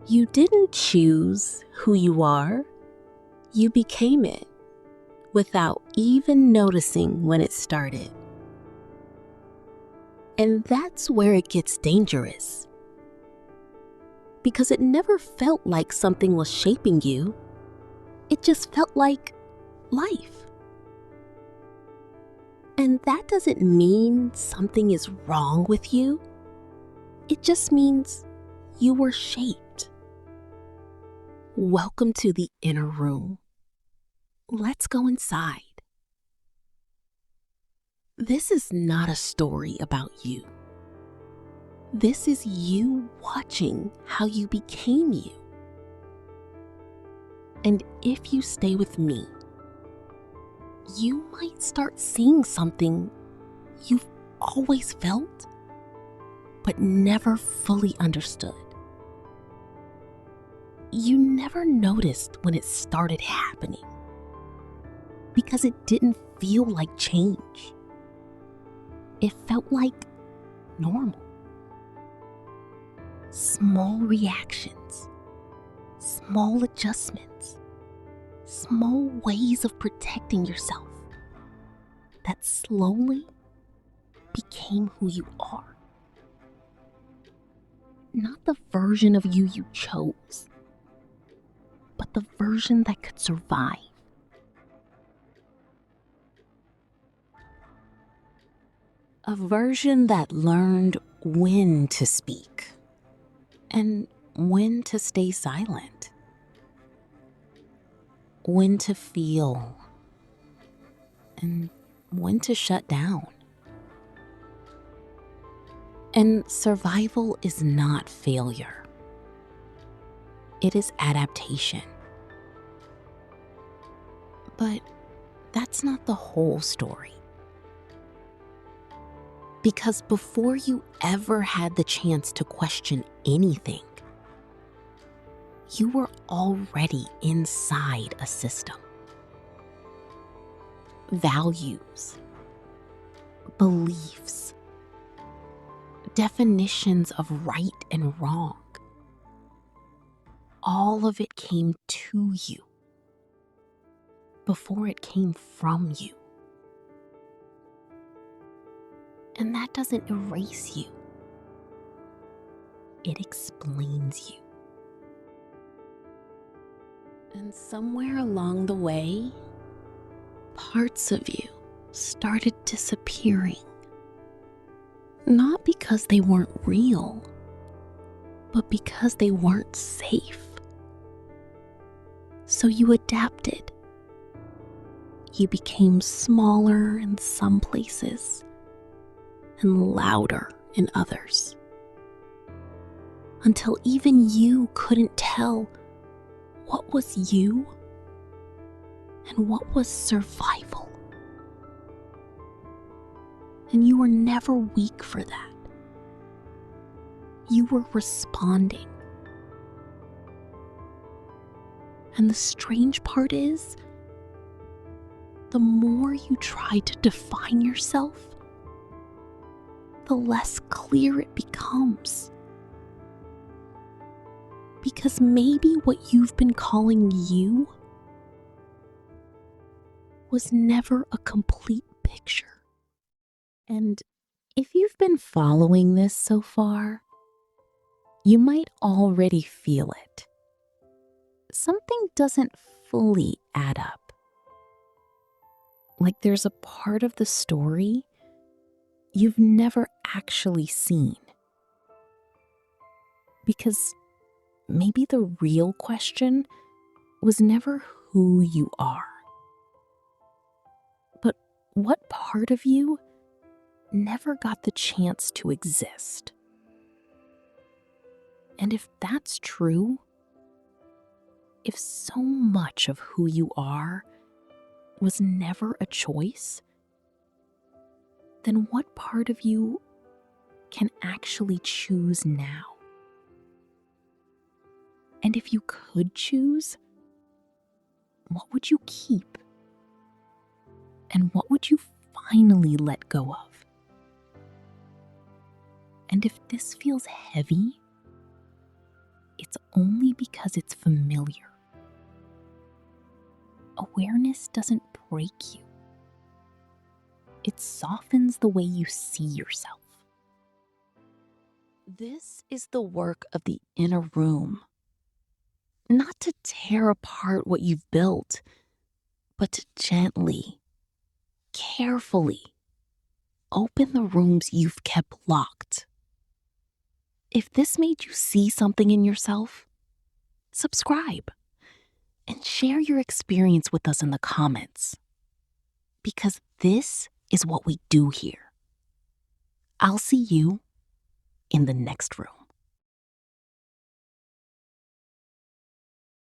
You didn't choose who you are. You became it without even noticing when it started. And that's where it gets dangerous. Because it never felt like something was shaping you. It just felt like life. And that doesn't mean something is wrong with you. It just means you were shaped. Welcome to the inner room. Let's go inside. This is not a story about you. This is you watching how you became you. And if you stay with me, you might start seeing something you've always felt, but never fully understood. You never noticed when it started happening because it didn't feel like change. It felt like normal. Small reactions, small adjustments, small ways of protecting yourself that slowly became who you are. Not the version of you you chose, but the version that could survive. A version that learned when to speak and when to stay silent, when to feel and when to shut down. And survival is not failure. It is adaptation. But that's not the whole story. Because before you ever had the chance to question anything, you were already inside a system. Values, beliefs, definitions of right and wrong. All of it came to you before it came from you. And that doesn't erase you. It explains you. And somewhere along the way, parts of you started disappearing. Not because they weren't real, but because they weren't safe. So you adapted. You became smaller in some places and louder in others, until even you couldn't tell what was you and what was survival. And you were never weak for that. You were responding. And the strange part is, the more you try to define yourself, the less clear it becomes. Because maybe what you've been calling you was never a complete picture. And if you've been following this so far, you might already feel it. Something doesn't fully add up. Like there's a part of the story you've never actually seen. Because maybe the real question was never who you are, but what part of you never got the chance to exist. And if that's true, if so much of who you are was never a choice, then what part of you can actually choose now? And if you could choose, what would you keep? And what would you finally let go of? And if this feels heavy, it's only because it's familiar. Awareness doesn't break you. It softens the way you see yourself. This is the work of the inner room. Not to tear apart what you've built, but to gently, carefully open the rooms you've kept locked. If this made you see something in yourself, subscribe and share your experience with us in the comments. Because this is what we do here. I'll see you in the next room.